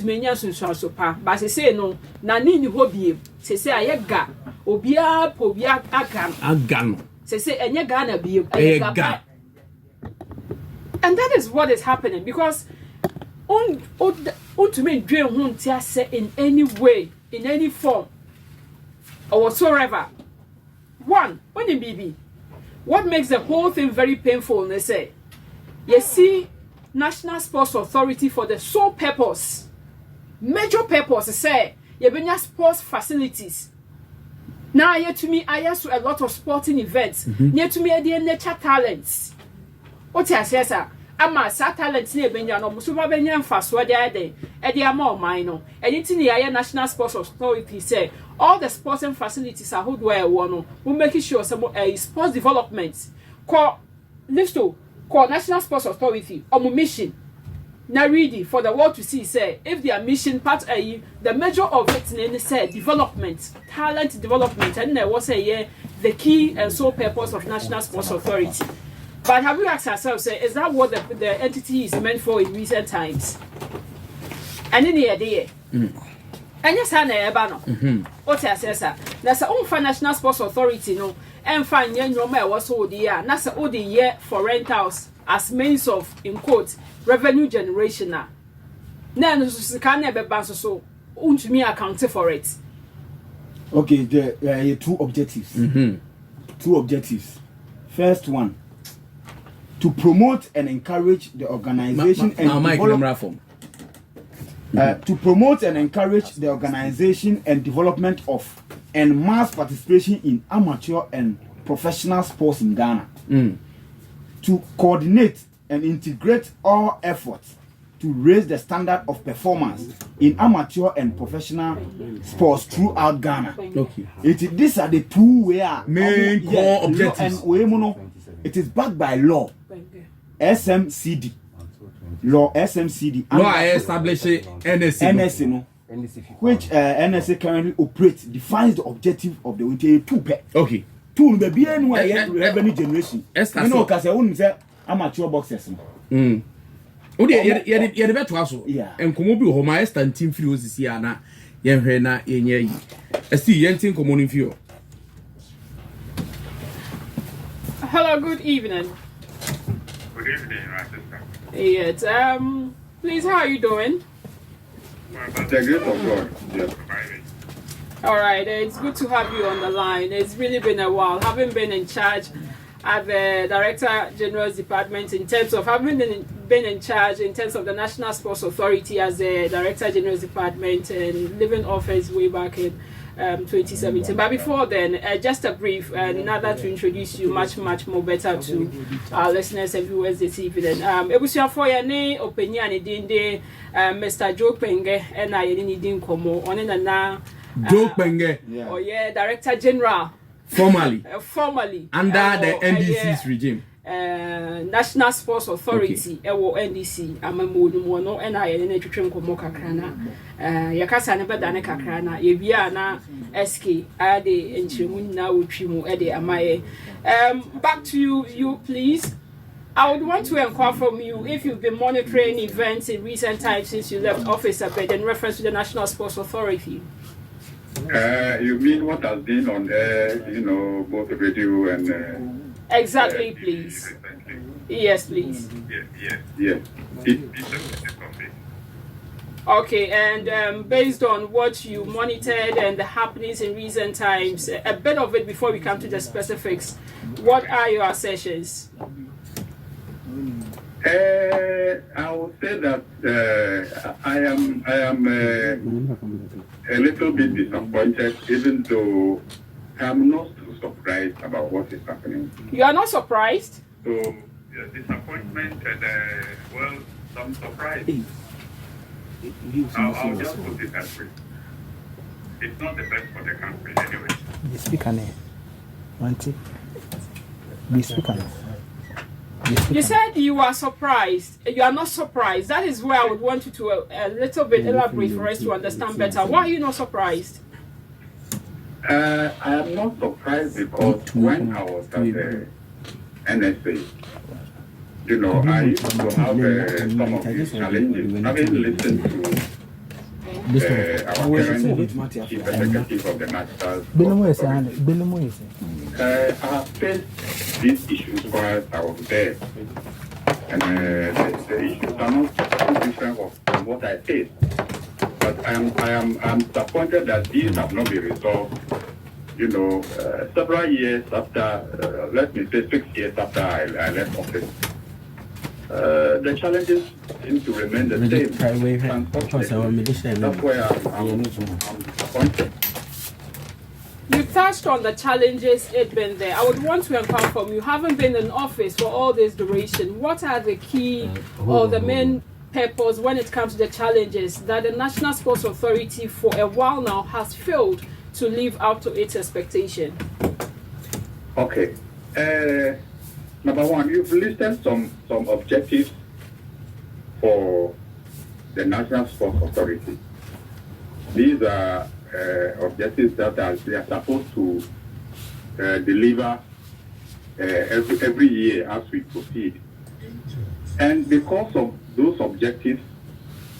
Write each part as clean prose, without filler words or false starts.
menya sunsun so pa ba se say no na ni hobie se say ayega obia pobia agan say enye Ghana biem ayega. And that is what is happening because to me dream won tia say in any way, in any form or whatsoever. One, when in BB, what makes the whole thing very painful, they say, you see, National Sports Authority for the sole purpose, major purpose, say, you bring sports facilities. Now, yet to me, I ask a lot of sporting events. Near to me, I nature talents. What I say, sir? Ama sa talents near Benya no Musuba Benya fast what they are there. Eddie Amo Mino. Anything the National Sports Authority say, all the sporting facilities are who do I want. We'll make sure some sports development. Call Listowel, call National Sports Authority or mission. Now ready for the world to see say if their mission part the measure of it in say development, talent development, and there was a the key and sole purpose of National Sports Authority. But have we asked ourselves, is that what the entity is meant for in recent times? And in the idea, and yes, I know, what I say, sir. That's the own National Sports Authority, no, and find young Roma was all the year, that's all the year for rentals as means of, in quotes, revenue generation. Now, can never bounce so, to me account for it. Okay, there are two objectives. Two objectives. First one, to promote and encourage the organization to promote and encourage the organization and development of and mass participation in amateur and professional sports in Ghana. To coordinate and integrate all efforts to raise the standard of performance in amateur and professional sports throughout Ghana. Okay. These are the two main core objectives. And it is backed by law. SMCD. Law SMCD. Law establishing NSA. No. Which NSA currently operates defines the objective of the winter two pair. Okay. Two the BNY revenue generation. You know, because I wouldn't say amateur boxers. Oh, the better also. Yeah. And come be home, my stand team feels this year. Na Yenhena Yenye. I see Yentin common in few. Hello, good evening. Good evening, my sister. Yes, please, how are you doing? Well, by the grace of God, yes, provided. All right, it's good to have you on the line. It's really been a while. Having been in charge at the Director General's Department in terms of having been in charge in terms of the National Sports Authority as the Director General's Department and leaving office way back in 2017. But before then, just a brief, in order to introduce you much more better to our listeners and viewers this evening. It was your for your name, opinion, Mr. Joe Penge, and I didn't come on in now. Joe Penge. Oh, yeah, Director General. Formally. Formally. Under the NDC's regime. National Sports Authority, NDC, I'm a mood no, and I in a train Mokakrana. Yakasa never done a Kakrana, Yaviana, SK, Ade, and Chimuna, Uchimo, Ede, Amaye. Back to you, please. I would want to inquire from you if you've been monitoring events in recent times since you left office a bit in reference to the National Sports Authority. You mean what has been on air, you know, both the radio and... Exactly, please. Yes, please. Yes. Okay, and based on what you monitored and the happenings in recent times, a bit of it before we come to the specifics, what are your assertions? I would say that I am a little bit disappointed, even though I'm not too surprised about what is happening. You are not surprised? So, disappointment and, well, some surprise. I'll just put it that way. It's not the best for the country anyway. The speaker name. The speaker name. You said you are surprised. You are not surprised. That is where I would want you to a little bit elaborate for us to understand better. Why are you not surprised? I am not surprised because when I was at the NSA, you know, I used to have some of these challenges. Having listened to our current chief executive of the Blackstars. I have faced these issues while I was there. And the issues are not too different from what I faced. But I'm disappointed that these have not been resolved. Several years after, let me say 6 years after I left office, the challenges seem to remain the same. Unfortunately, that's why I'm disappointed. You touched on the challenges it's been there. I would want to inquire from you, having been in office for all this duration, what are the key or the main purpose when it comes to the challenges that the National Sports Authority for a while now has failed to live up to its expectation? Okay. Number one, you've listed some objectives for the National Sports Authority. These are objectives that they are supposed to deliver every year as we proceed. And because of those objectives,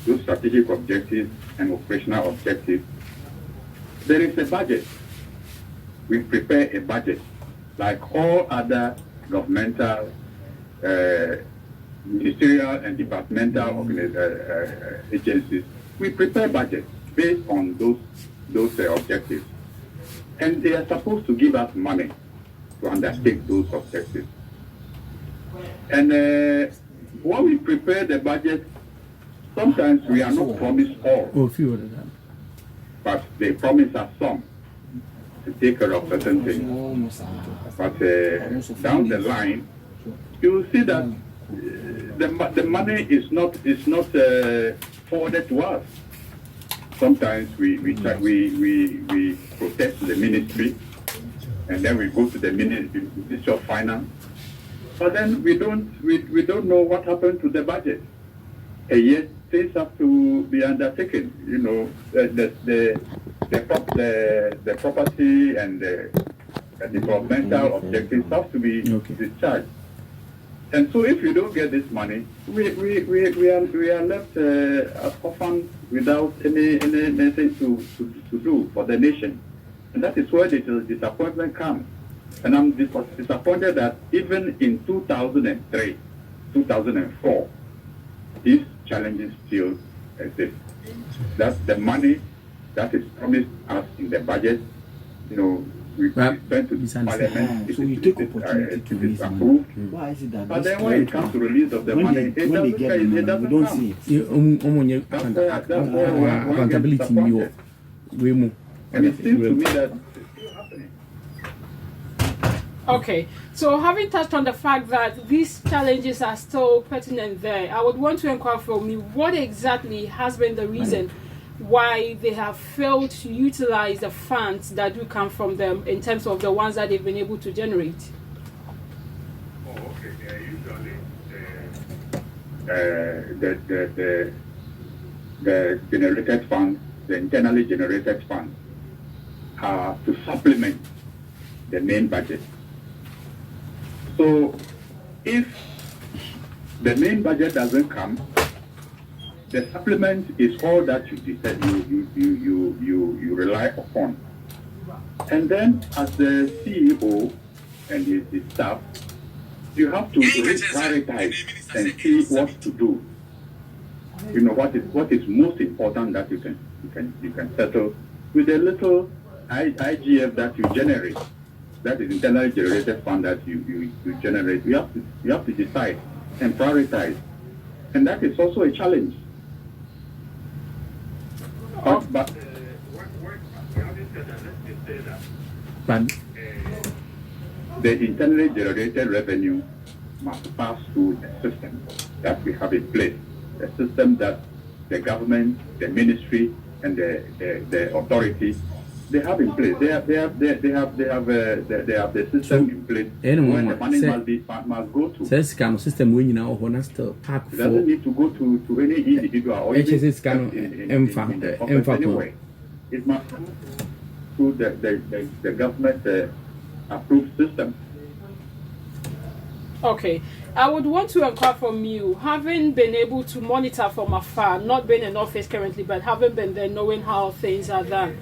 those strategic objectives and operational objectives, there is a budget. We prepare a budget like all other governmental, ministerial and departmental agencies. We prepare budgets based on those objectives. And they are supposed to give us money to undertake those objectives. And when we prepare the budget, sometimes we are not promised all. But they promise us some to take care of certain things. But down the line, you will see that the money is not forwarded to us. Sometimes we protest the ministry, and then we go to the Ministry of Finance, but then we don't know what happened to the budget. And yet things have to be undertaken. The property and the developmental objectives have to be discharged. And so if you don't get this money, we are left as orphans without anything to do for the nation. And that is where the disappointment comes. And I'm disappointed that even in 2003, 2004, these challenges still exist. That's the money that is promised us in the budget. We spend to Parliament, so you take opportunity to it is approved. Why is it that But then when it comes to release of the money, it doesn't don't come. see it. Accountability. And it seems to me that Okay, so having touched on the fact that these challenges are still pertinent there, I would want to inquire from you what exactly has been the reason why they have failed to utilize the funds that do come from them in terms of the ones that they've been able to generate. The generated funds, the internally generated funds, are to supplement the main budget. So, if the main budget doesn't come, the supplement is all that you rely upon. And then, as the CEO and his staff, you have to prioritize and see what to do. What is most important that you can settle with a little IGF that you generate. That is internally generated fund that you generate. You have to decide and prioritize, and that is also a challenge. But the internally generated revenue must pass through a system that we have in place, a system that the government, the ministry, and the authority they have in place. They have the system in place. When the money must go to. Says kind of system when you know when still pack it doesn't need to go to any individual or anyway. It must come through the government approved system. Okay. I would want to inquire from you, having been able to monitor from afar, not being in office currently, but having been there, knowing how things are done.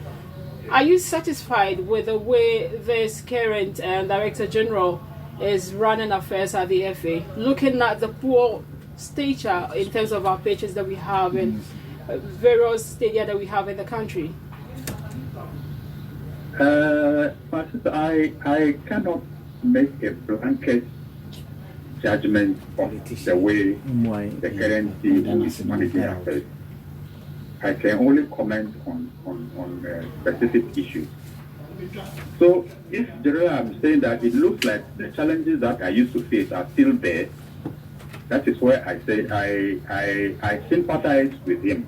Are you satisfied with the way this current Director General is running affairs at the FA, looking at the poor stature in terms of our pitches that we have in various stadia that we have in the country? I cannot make a blanket judgment of the way the current team is managing affairs. I can only comment on specific issues. So if generally I'm saying that it looks like the challenges that I used to face are still there, that is where I say I sympathize with him.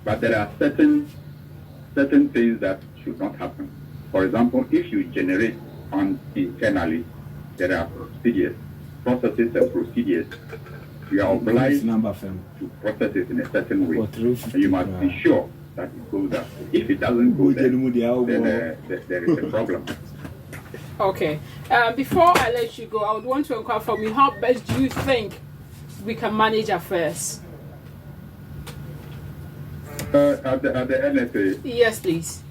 But there are certain things that should not happen. For example, if you generate funds internally, there are processes and procedures. You are obliged to process it in a certain way. And you must be sure that it goes there. If it doesn't go there, then there is a problem. Okay. Before I let you go, I would want to inquire from you, how best do you think we can manage affairs? At the NSA? Yes, please.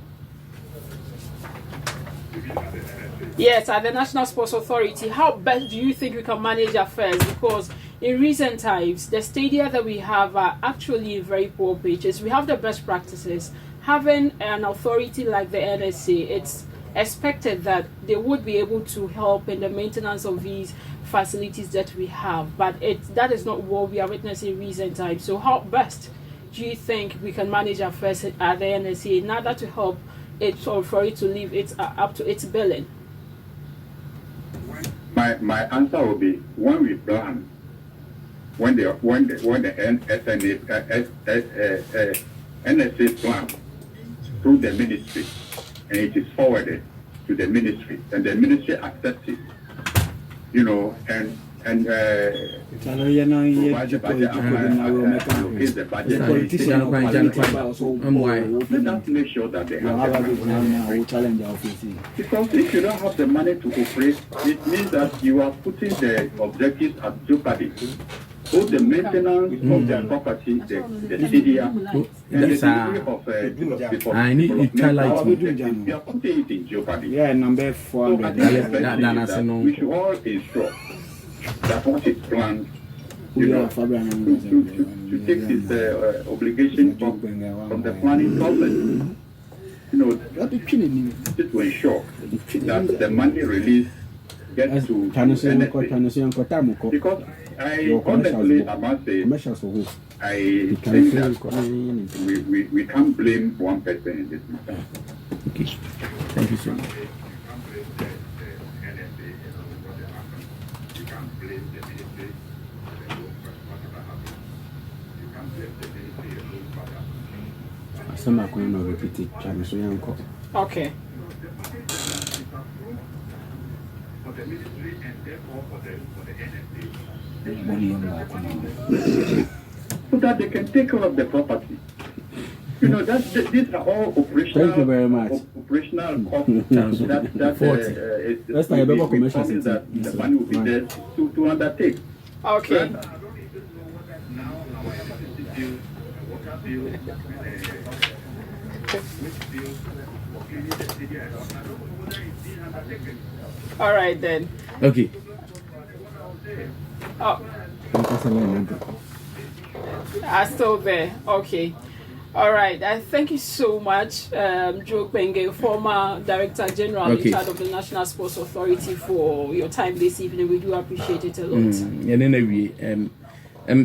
Yes, at the National Sports Authority, how best do you think we can manage affairs? Because in recent times, the stadia that we have are actually in very poor pitches. We have the best practices. Having an authority like the NSA, it's expected that they would be able to help in the maintenance of these facilities that we have. But that is not what we are witnessing in recent times. So how best do you think we can manage affairs at the NSA in order to help it, or for it to live up to its billing? My answer will be, when we plan, when the NSA plan through the ministry, and it is forwarded to the ministry, and the ministry accepts it, and provide the budget, allocate the budget. Let us make sure that they have the money. Because if you don't have the money to operate, it means that you are putting the objectives at jeopardy. Both the maintenance of the property, the CDA, and the delivery of the we are putting it in jeopardy. Yeah, number 4. So we should all ensure that what is planned, to take this obligation from the planning process, to ensure that the money released gets to NSA. Because honestly, I must say, I think that we can't blame one person in this matter. Okay. Thank you so much. Okay. So that they can take care of the property. These are all operational. Thank you very much. Operational costs that the money will be there to undertake. Okay. All right then. Okay. Oh. Are still there. Okay. All right. Thank you so much, Joe Penge, former Director General in charge of the National Sports Authority, for your time this evening. We do appreciate it a lot.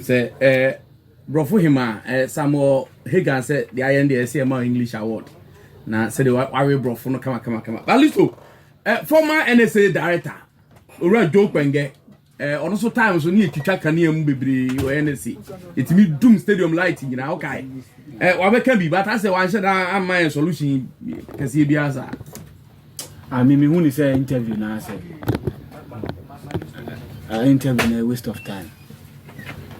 Say Brofo Hima, Samuel Higgin said the NSA English Award. Now said the worry Brofo no come. But listen, former NSA Director, Ura Joe Penge. Also times when you check Kanium Bibri or NSC, it's me doom stadium lighting, okay. What can be, but I say, why should I my solution? Can see Biasa. I mean, when you say interview, now I say, interview a waste of time.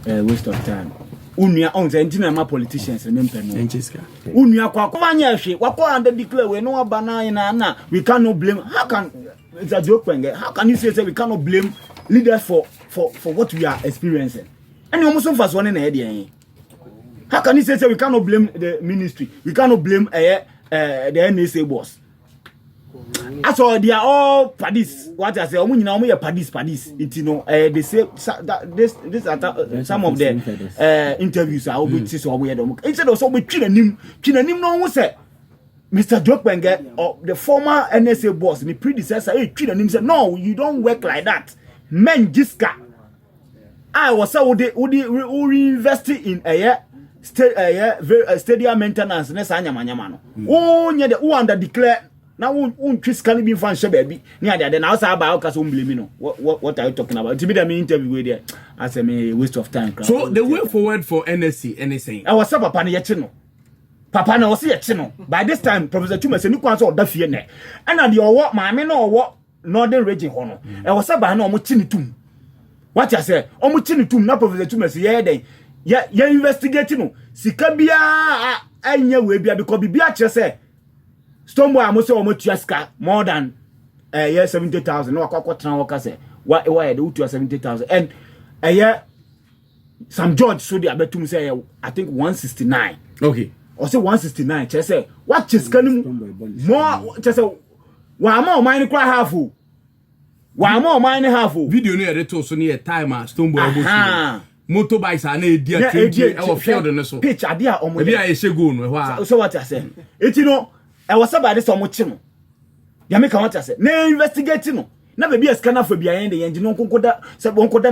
Waste of time. Unia on the engineer politicians and Unia Kwanya, what under declare we know banana, we cannot blame. How can it's a joke? How can you say we cannot blame leaders for what we are experiencing. And you almost first one in the head. How can you say we cannot blame the ministry? We cannot blame the NSA boss. As all they are all paddies. What I say, paddies. It, you know, they say that this some of the interviews are always so weird. Instead of so we Chinanim no say Mr. Jokbenge or the former NSA boss, the predecessor, Chinanim said, no, you don't work like that. Men jiska. I was so would reinvest in a stadium maintenance. Nessa nyamano. Oh, yeah, the one that declare. Now, Chris can be fun, baby. Near that, then I was about because what are you talking about? To be the interview with you, I say, a waste of time. So, the way forward for NSA. I was up upon Yachino. Papa, no, see Yachino. By this time, Professor Twumasi and you answer the fear. And I do what my men or what Northern Region Honor. I was up by no Muchinitum. What I say, Omuchinitum, not Professor Twumasi, yeah, you're investigating. Sikabia, I know we be because Bibiacha say. Stoneboy almost Yaska more than 70,000. No, I can't say why do 70,000 and a year. Some George so they bet to say I think 169. Okay, or say 169. Just say what is coming more? Just say one more mine cry half. One more mine half. Video near the toast near timer. Stoneboy motorbikes are near dear our field and so pitch idea on maybe I say go. So what I say it, you know. I was about this omochino. Ya make what I say. Na investigate no. Na be a scanner for behind the engine no konkoda se bonkoda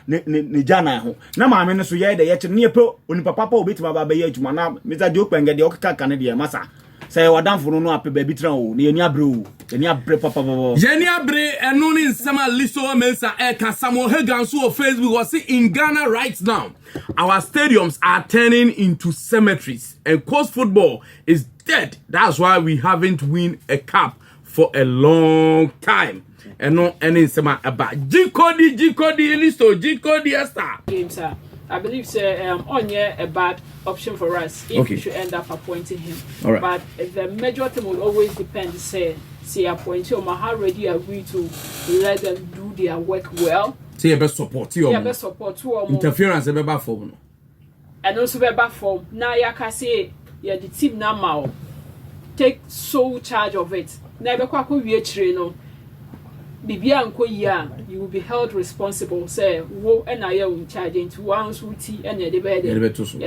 ne jana ho. Na maame no so ye de ye che ne pe oni papa obetima ba be adwuma na Mr. Jokbenge de okaka kan de masa. Say wadanfo no ape ba bitran o. Ne ani abre o. Ani abre papa baba. Ani abre eno ni nsema Listowel mensa e ka Samuel Hagan so on Facebook was in Ghana right now. Our stadiums are turning into cemeteries and coast football is dead. That's why we haven't won a cup for a long time. And no any sema about G-Cody Listo star game, sir. I believe Onye a bad option for us if we should end up appointing him. All right. But the major thing will always depend. Say appointee or how ready are we to let them do their work well. Say your best support. Best support. Interference is better form. And also better form. Now you can say the team now take sole charge of it. Never quite we train. Bibia and Koya, you will be held responsible. Say, wo and I in charge into one suiti and the bed. So,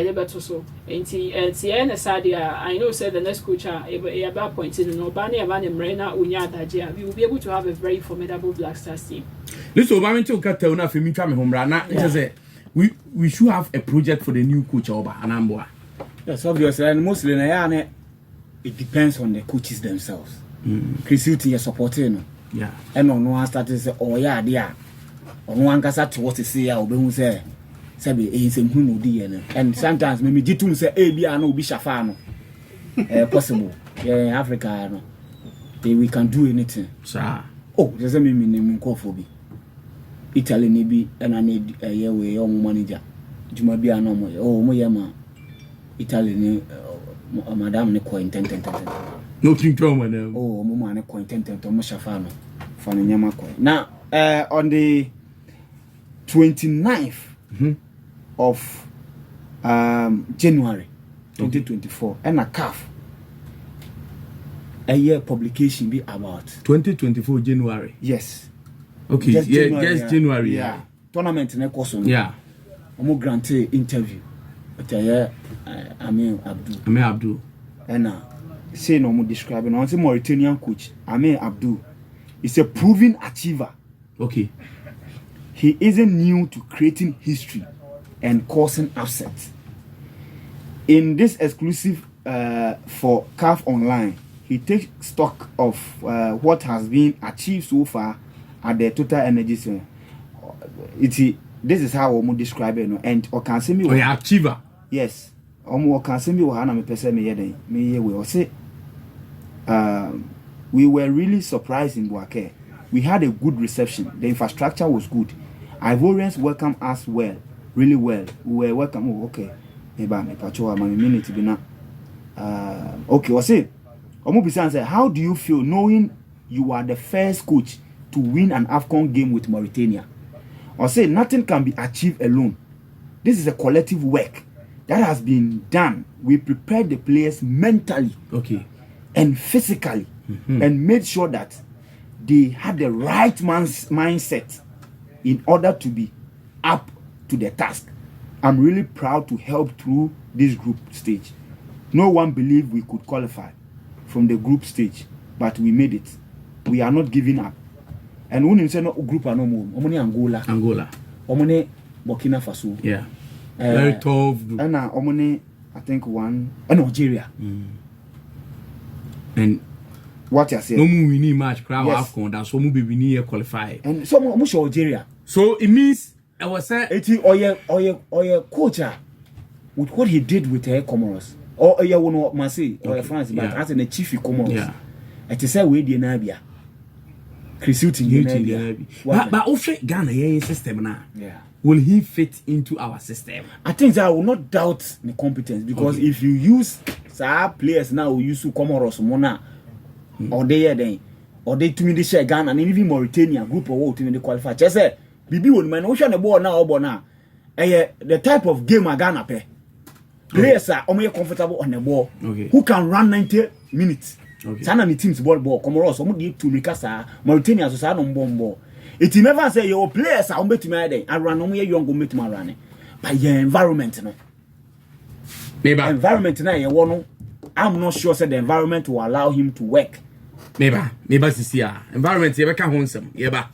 and NSA, I know, said the next coach, about pointing in Obani, Van and Marina, Unya, we will be able to have a very formidable Blackstars team. Listen, I'm to cut down for me, home run. We should have a project for the new coach over Anambra. Yes, obviously, and mostly it depends on the coaches themselves. Chris Hilton is supporting. Yeah. And no one started to say, oh, yeah, dear. On one can start what to say, I'll be say, Sabi, is a human and sometimes maybe Jitum say, A, B, I know, be Shafano. Possible. Yeah, in Africa, no. We can do anything. Sir. Oh, there's a meaning Kofobi. Italy, maybe, and I need a year way or manager. Juma be a normal. Oh, Moyama. Italy, Madame Nico intended. No king trauma now. Oh, Mama content to Moshafano. Now, on the 29th of January 2024, and a calf a year publication be about 2024 January. Yes. Okay. Just yeah, January, just January. Yeah. Tournament in a course. Yeah. I'm granted interview. But Amir Abdul. And say no more describing on the Mauritanian coach Amir Abdul is a proven achiever. Okay. He isn't new to creating history and causing upsets. In this exclusive for CAF Online, he takes stock of what has been achieved so far at the Total Energy Center. This is how we describe it, and or can see me. Oh, yeah, achiever. Yes. Can see me. We say. We were really surprised in Boake. We had a good reception. The infrastructure was good. Ivorians welcomed us well, really well. We were welcome. Oh, okay. Okay, what's it? Omubisan said, how do you feel knowing you are the first coach to win an AFCON game with Mauritania? or say nothing can be achieved alone. This is a collective work that has been done. We prepared the players mentally, and physically, and made sure that they had the right mindset in order to be up to the task. I'm really proud to help through this group stage. No one believed we could qualify from the group stage, but we made it. We are not giving up. And when you say no group are no more, omoni Angola, omoni Burkina Faso, very tough group, and omoni I think one Nigeria. And what you say? No more winning match crowd AFCON. That's so more be winning qualify. And so much Algeria. So it means I was saying, or coach with what he did with the Comoros, or you want to say or France, but as in the chief Comoros, it is say we the Nabia. But also Ghana system now. Will he fit into our system? I think that I will not doubt the competence, because if you use players now who use to Comoros Mona or they to me they share Ghana and even Mauritania group of what to me they qualify. Just say Bibi will man ocean the ball now the type of game a Ghana pay. Players are more comfortable on the ball. Who can run 90 minutes. Sana ni teams ball Comoros omo dey to Mikasa Mauritania so sa no ball. It never say your players are betumi dey and run omo young go betumi run. But your environment no. Environment na ye no. I'm not sure say the environment will allow him to work. Maybe sisi environment ye be ka ho nsem ye ba.